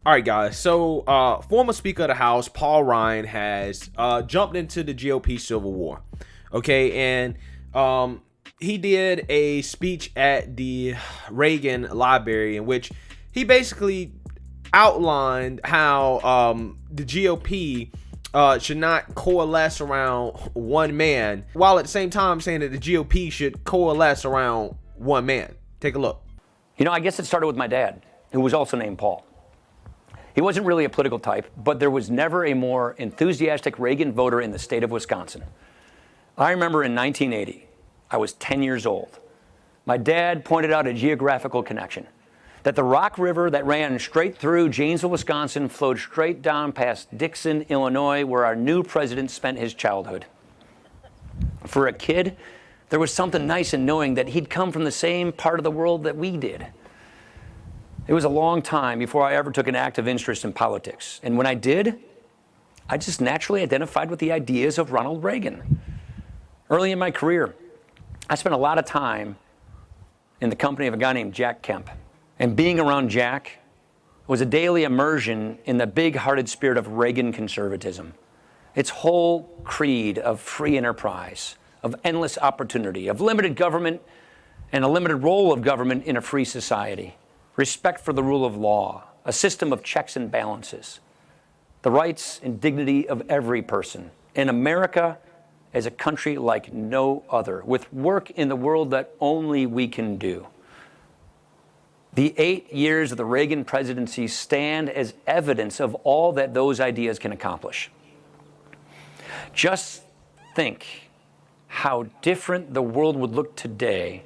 All right, guys. So, former Speaker of the House, Paul Ryan, has jumped into the GOP civil war. Okay, and he did a speech at the Reagan Library in which he basically outlined how the GOP should not coalesce around one man, while at the same time saying that the GOP should coalesce around one man. Take a look. You know, I guess it started with my dad, who was also named Paul. He wasn't really a political type, but there was never a more enthusiastic Reagan voter in the state of Wisconsin. I remember in 1980, I was 10 years old. My dad pointed out a geographical connection, that the Rock River that ran straight through Janesville, Wisconsin, flowed straight down past Dixon, Illinois, where our new president spent his childhood. For a kid, there was something nice in knowing that he'd come from the same part of the world that we did. It was a long time before I ever took an active interest in politics. And when I did, I just naturally identified with the ideas of Ronald Reagan. Early in my career, I spent a lot of time in the company of a guy named Jack Kemp. And being around Jack was a daily immersion in the big-hearted spirit of Reagan conservatism. Its whole creed of free enterprise, of endless opportunity, of limited government and a limited role of government in a free society. Respect for the rule of law, a system of checks and balances, the rights and dignity of every person, and America as a country like no other, with work in the world that only we can do. The 8 years of the Reagan presidency stand as evidence of all that those ideas can accomplish. Just think how different the world would look today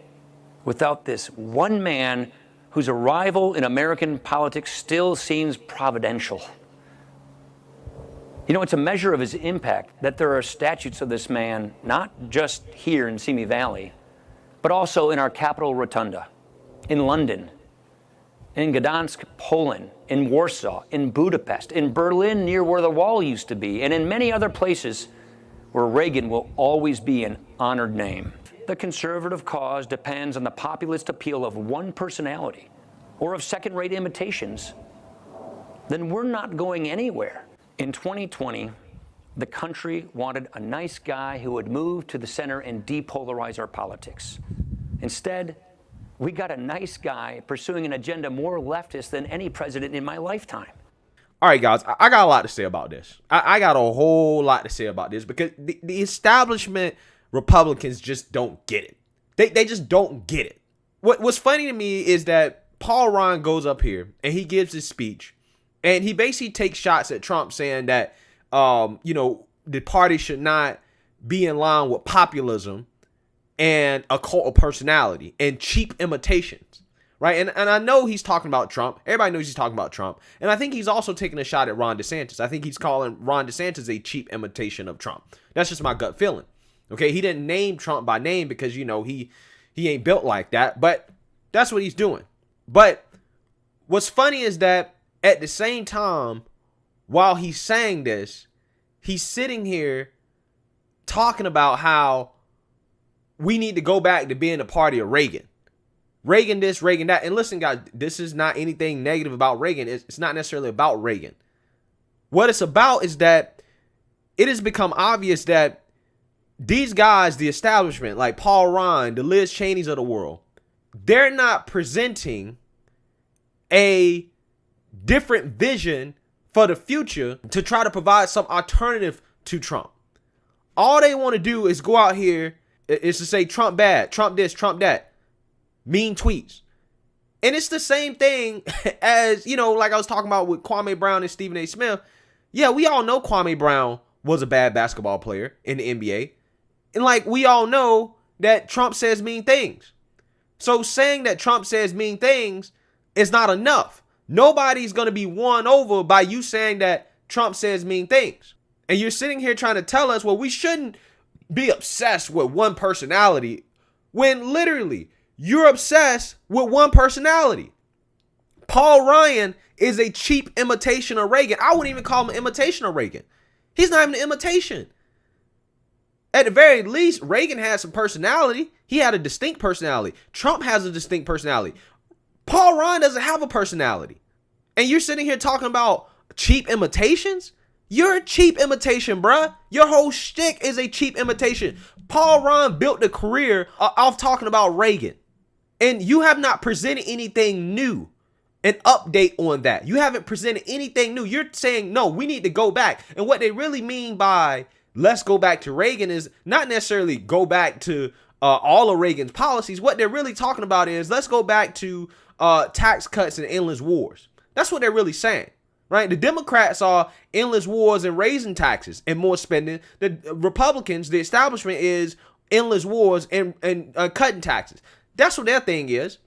without this one man whose arrival in American politics still seems providential. You know, it's a measure of his impact that there are statues of this man, not just here in Simi Valley, but also in our Capitol Rotunda, in London, in Gdansk, Poland, in Warsaw, in Budapest, in Berlin, near where the wall used to be, and in many other places where Reagan will always be an honored name. The conservative cause depends on the populist appeal of one personality or of second-rate imitations, then we're not going anywhere. In 2020, the country wanted a nice guy who would move to the center and depolarize our politics. Instead, we got a nice guy pursuing an agenda more leftist than any president in my lifetime. All right, guys, I got a lot to say about this. I got a whole lot to say about this because the establishment Republicans just don't get it. They just don't get it. What's funny to me is that Paul Ryan goes up here and he gives his speech and he basically takes shots at Trump saying that, the party should not be in line with populism and a cult of personality and cheap imitations. Right. And I know he's talking about Trump. Everybody knows he's talking about Trump. And I think he's also taking a shot at Ron DeSantis. I think he's calling Ron DeSantis a cheap imitation of Trump. That's just my gut feeling. OK, he didn't name Trump by name because, he ain't built like that. But that's what he's doing. But what's funny is that at the same time, while he's saying this, he's sitting here talking about how we need to go back to being a party of Reagan. Reagan this, Reagan that. And listen, guys, this is not anything negative about Reagan. It's not necessarily about Reagan. What it's about is that it has become obvious that these guys, the establishment, like Paul Ryan, the Liz Cheneys of the world, they're not presenting a different vision for the future to try to provide some alternative to Trump. All they want to do is go out here is to say Trump bad, Trump this, Trump that, mean tweets. And it's the same thing as, like I was talking about with Kwame Brown and Stephen A. Smith. Yeah, we all know Kwame Brown was a bad basketball player in the NBA. And like we all know that Trump says mean things. So saying that Trump says mean things is not enough. Nobody's going to be won over by you saying that Trump says mean things. And you're sitting here trying to tell us, well, we shouldn't be obsessed with one personality when literally you're obsessed with one personality. Paul Ryan is a cheap imitation of Reagan. I wouldn't even call him an imitation of Reagan. He's not even an imitation. At the very least, Reagan had some personality. He had a distinct personality. Trump has a distinct personality. Paul Ryan doesn't have a personality. And you're sitting here talking about cheap imitations? You're a cheap imitation, bruh. Your whole shtick is a cheap imitation. Paul Ryan built a career off talking about Reagan. And you have not presented anything new, an update on that. You haven't presented anything new. You're saying, no, we need to go back. And what they really mean by let's go back to Reagan is not necessarily go back to all of Reagan's policies. What they're really talking about is let's go back to tax cuts and endless wars. That's what they're really saying, right? The Democrats are endless wars and raising taxes and more spending. The Republicans, the establishment, is endless wars and cutting taxes. That's what their thing is.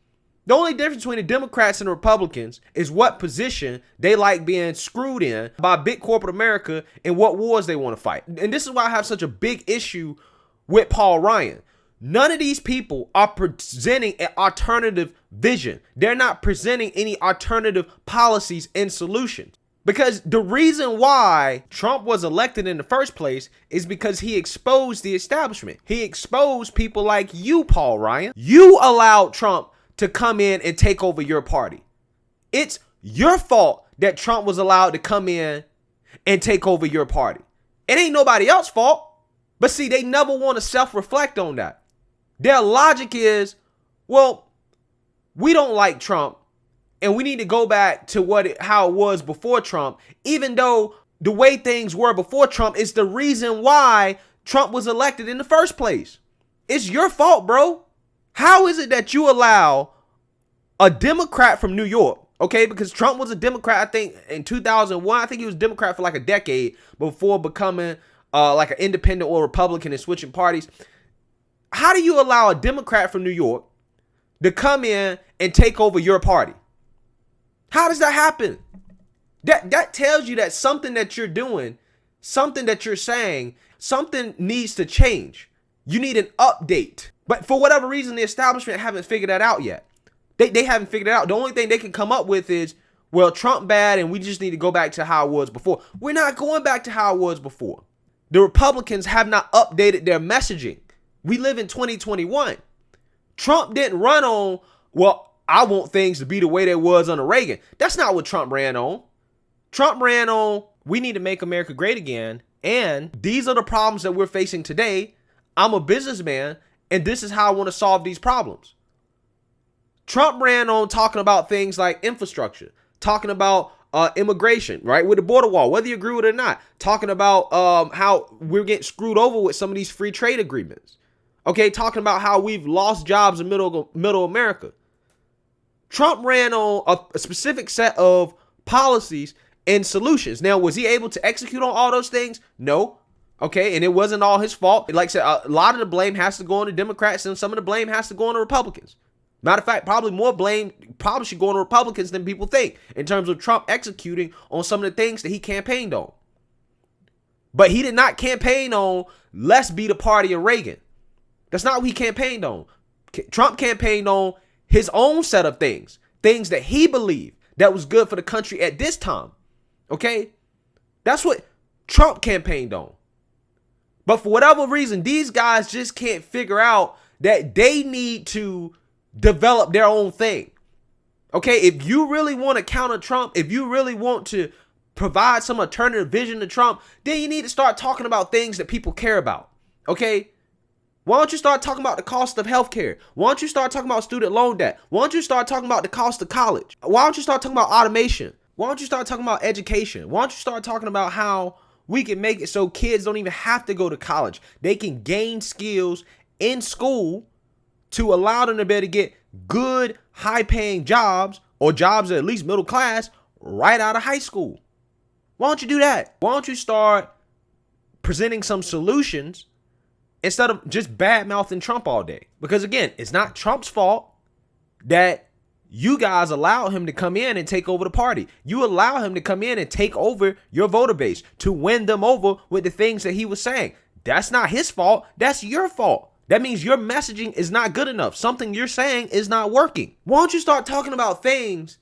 The only difference between the Democrats and the Republicans is what position they like being screwed in by big corporate America and what wars they want to fight. And this is why I have such a big issue with Paul Ryan. None of these people are presenting an alternative vision. They're not presenting any alternative policies and solutions. Because the reason why Trump was elected in the first place is because he exposed the establishment. He exposed people like you, Paul Ryan. You allowed Trump to come in and take over your party. It's your fault that Trump was allowed to come in and take over your party. It ain't nobody else's fault. But see, they never want to self-reflect on that. Their logic is, well, we don't like Trump and we need to go back to how it was before Trump, even though the way things were before Trump is the reason why Trump was elected in the first place. It's your fault, bro. How is it that you allow a Democrat from New York, okay, because Trump was a Democrat, I think, in 2001. I think he was a Democrat for like a decade before becoming like an independent or Republican and switching parties. How do you allow a Democrat from New York to come in and take over your party? How does that happen? That tells you that something that you're doing, something that you're saying, something needs to change. You need an update. But for whatever reason, the establishment haven't figured that out yet. They haven't figured it out. The only thing they can come up with is, well, Trump bad and we just need to go back to how it was before. We're not going back to how it was before. The Republicans have not updated their messaging. We live in 2021. Trump didn't run on, well, I want things to be the way they was under Reagan. That's not what Trump ran on. Trump ran on, we need to make America great again. And these are the problems that we're facing today. I'm a businessman, and this is how I want to solve these problems. Trump ran on talking about things like infrastructure, talking about immigration, right, with the border wall, whether you agree with it or not, talking about how we're getting screwed over with some of these free trade agreements. Okay, talking about how we've lost jobs in middle America. Trump ran on a specific set of policies and solutions. Now, was he able to execute on all those things? No. Okay, and it wasn't all his fault. Like I said, a lot of the blame has to go on the Democrats and some of the blame has to go on the Republicans. Matter of fact, probably more blame probably should go on the Republicans than people think in terms of Trump executing on some of the things that he campaigned on. But he did not campaign on, let's be the party of Reagan. That's not what he campaigned on. Trump campaigned on his own set of things that he believed that was good for the country at this time. Okay? That's what Trump campaigned on. But for whatever reason, these guys just can't figure out that they need to develop their own thing. Okay? If you really want to counter Trump, if you really want to provide some alternative vision to Trump, then you need to start talking about things that people care about. Okay? Why don't you start talking about the cost of healthcare? Why don't you start talking about student loan debt? Why don't you start talking about the cost of college? Why don't you start talking about automation? Why don't you start talking about education? Why don't you start talking about how we can make it so kids don't even have to go to college? They can gain skills in school to allow them to be able to get good, high-paying jobs or jobs that are at least middle class right out of high school. Why don't you do that? Why don't you start presenting some solutions instead of just bad-mouthing Trump all day? Because again, it's not Trump's fault that you guys allow him to come in and take over the party. You allow him to come in and take over your voter base to win them over with the things that he was saying. That's not his fault. That's your fault. That means your messaging is not good enough. Something you're saying is not working. Why don't you start talking about things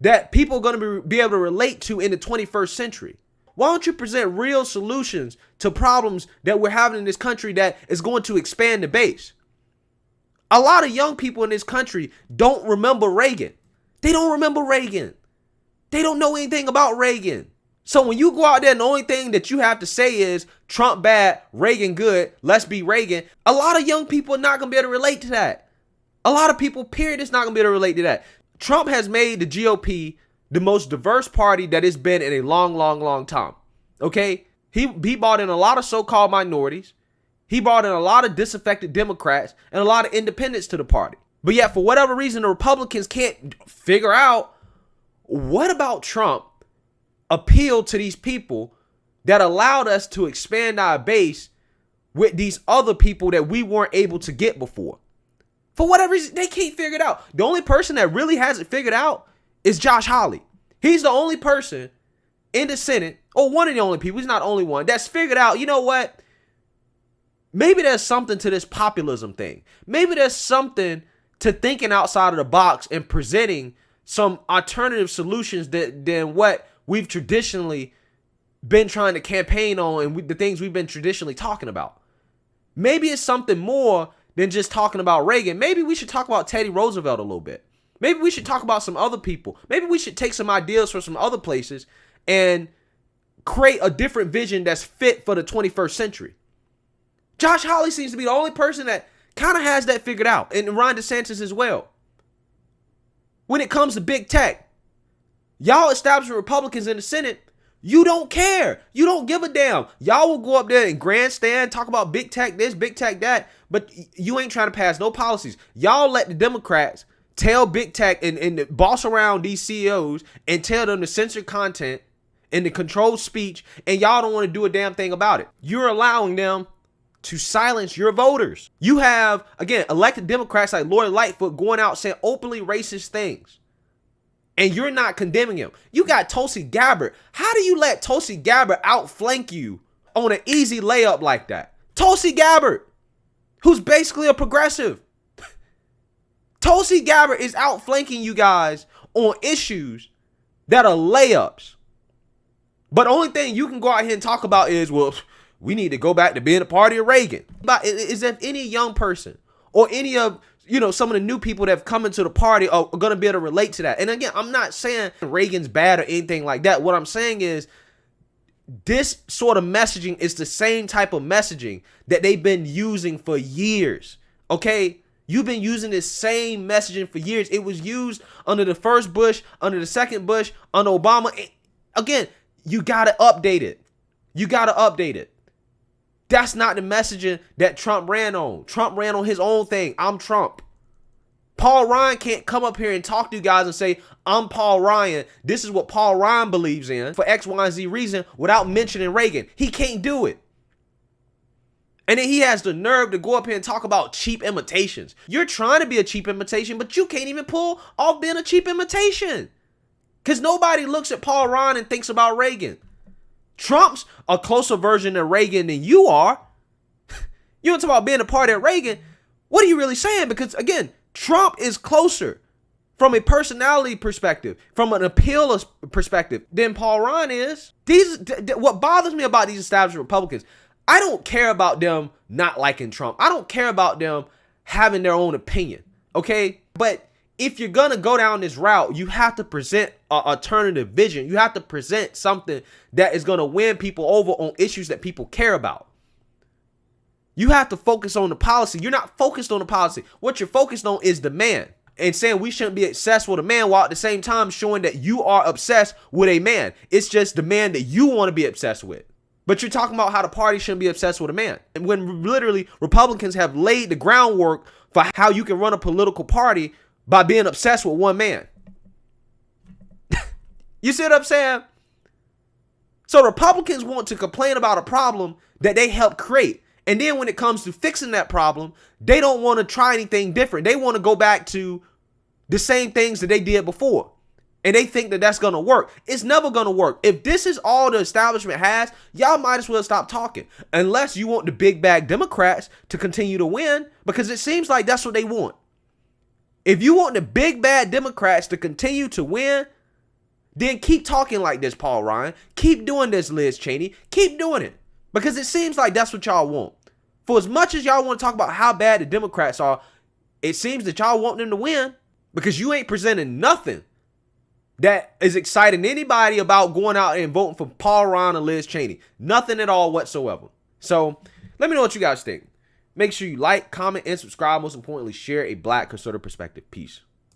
that people are going to be able to relate to in the 21st century? Why don't you present real solutions to problems that we're having in this country that is going to expand the base? A lot of young people in this country don't remember Reagan. They don't remember Reagan. They don't know anything about Reagan. So when you go out there and the only thing that you have to say is Trump bad, Reagan good, let's be Reagan, a lot of young people are not going to be able to relate to that. A lot of people, period, is not going to be able to relate to that. Trump has made the GOP the most diverse party that it's been in a long, long, long time. Okay? He brought in a lot of so-called minorities. He brought in a lot of disaffected Democrats and a lot of independents to the party. But yet, for whatever reason, the Republicans can't figure out what about Trump appealed to these people that allowed us to expand our base with these other people that we weren't able to get before. For whatever reason, they can't figure it out. The only person that really has it figured out is Josh Hawley. He's the only person in the Senate, or one of the only people, he's not the only one, that's figured out, you know what? Maybe there's something to this populism thing. Maybe there's something to thinking outside of the box and presenting some alternative solutions than what we've traditionally been trying to campaign on and the things we've been traditionally talking about. Maybe it's something more than just talking about Reagan. Maybe we should talk about Teddy Roosevelt a little bit. Maybe we should talk about some other people. Maybe we should take some ideas from some other places and create a different vision that's fit for the 21st century. Josh Hawley seems to be the only person that kind of has that figured out, and Ron DeSantis as well. When it comes to big tech, y'all establishment Republicans in the Senate, you don't care. You don't give a damn. Y'all will go up there and grandstand, talk about big tech this, big tech that, but you ain't trying to pass no policies. Y'all let the Democrats tell big tech and boss around these CEOs and tell them to censor content and to control speech, and y'all don't want to do a damn thing about it. You're allowing them to silence your voters. You have, again, elected Democrats like Lori Lightfoot going out saying openly racist things, and you're not condemning him. You got Tulsi Gabbard. How do you let Tulsi Gabbard outflank you on an easy layup like that? Tulsi Gabbard, who's basically a progressive. Tulsi Gabbard is outflanking you guys on issues that are layups. But the only thing you can go out here and talk about is, well, we need to go back to being a party of Reagan. But is if any young person or any of, some of the new people that have come into the party are going to be able to relate to that. And again, I'm not saying Reagan's bad or anything like that. What I'm saying is this sort of messaging is the same type of messaging that they've been using for years. Okay? You've been using this same messaging for years. It was used under the first Bush, under the second Bush, under Obama. Again, you got to update it. You got to update it. That's not the messaging that Trump ran on. Trump ran on his own thing. I'm Trump. Paul Ryan can't come up here and talk to you guys and say, I'm Paul Ryan. This is what Paul Ryan believes in for X, Y, and Z reason without mentioning Reagan. He can't do it. And then he has the nerve to go up here and talk about cheap imitations. You're trying to be a cheap imitation, but you can't even pull off being a cheap imitation. Because nobody looks at Paul Ryan and thinks about Reagan. Trump's a closer version of Reagan than you are. You don't talk about being a part of Reagan. What are you really saying? Because again, Trump is closer from a personality perspective, from an appeal perspective than Paul Ryan is. What bothers me about these established Republicans, I don't care about them not liking Trump. I don't care about them having their own opinion. Okay? But if you're going to go down this route, you have to present an alternative vision. You have to present something that is going to win people over on issues that people care about. You have to focus on the policy. You're not focused on the policy. What you're focused on is the man and saying we shouldn't be obsessed with a man while at the same time showing that you are obsessed with a man. It's just the man that you want to be obsessed with. But you're talking about how the party shouldn't be obsessed with a man. And when literally Republicans have laid the groundwork for how you can run a political party by being obsessed with one man. You see what I'm saying? So Republicans want to complain about a problem that they helped create. And then when it comes to fixing that problem, they don't want to try anything different. They want to go back to the same things that they did before. And they think that that's going to work. It's never going to work. If this is all the establishment has, y'all might as well stop talking. Unless you want the big bag Democrats to continue to win, because it seems like that's what they want. If you want the big bad Democrats to continue to win, then keep talking like this, Paul Ryan. Keep doing this, Liz Cheney. Keep doing it. Because it seems like that's what y'all want. For as much as y'all want to talk about how bad the Democrats are, it seems that y'all want them to win because you ain't presenting nothing that is exciting anybody about going out and voting for Paul Ryan or Liz Cheney. Nothing at all whatsoever. So let me know what you guys think. Make sure you like, comment, and subscribe. Most importantly, share a Black conservative perspective. Peace.